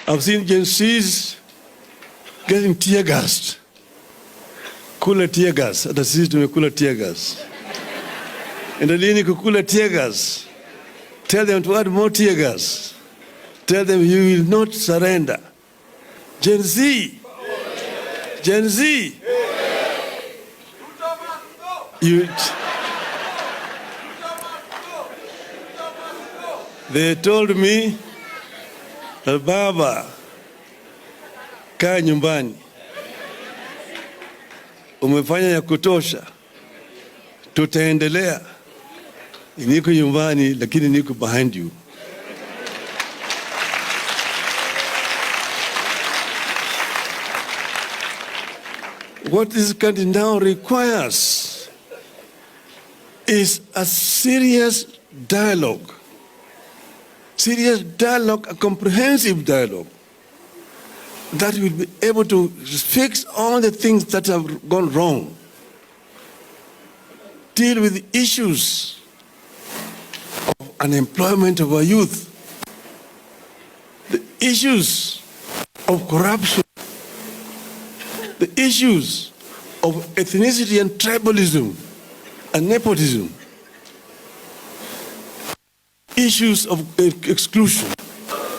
I've seen GenZs getting tear gassed. Kula tear gas. Hata sisi tumekula tear gas. Endeleeni kukula tear gas. Tell them to add more tear gas. Tell them you will not surrender. GenZ. GenZ. They told me, Baba, kaa nyumbani. Umefanya ya kutosha. Tutaendelea. Niko nyumbani lakini niko behind you. What this country now requires is a serious dialogue. Serious dialogue, a comprehensive dialogue that will be able to fix all the things that have gone wrong. Deal with the issues of unemployment of our youth, the issues of corruption, the issues of ethnicity and tribalism and nepotism, issues of exclusion.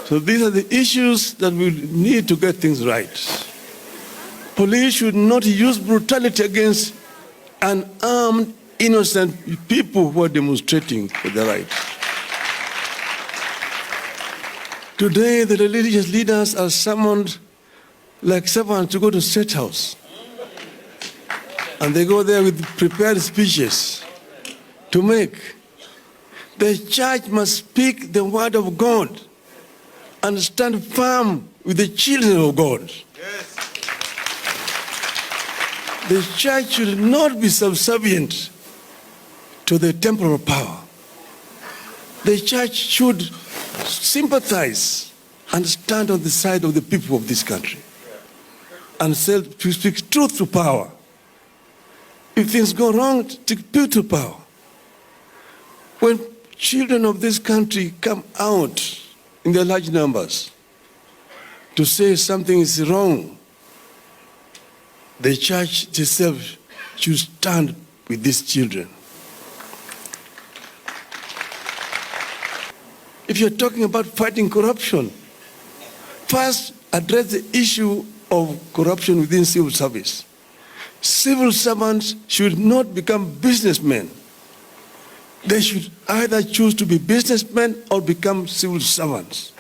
So these are the issues that we need to get things right. Police should not use brutality against unarmed, innocent people who are demonstrating for their rights. Today, the religious leaders are summoned like servants to go to State House. And they go there with prepared speeches to make. The church must speak the word of God and stand firm with the children of God. Yes. The church should not be subservient to the temporal power. The church should sympathize and stand on the side of the people of this country and speak truth to power. If things go wrong, take truth to power. When children of this country come out in their large numbers to say something is wrong, the church itself should stand with these children. If you're talking about fighting corruption, first address the issue of corruption within civil service. Civil servants should not become businessmen. They should either choose to be businessmen or become civil servants.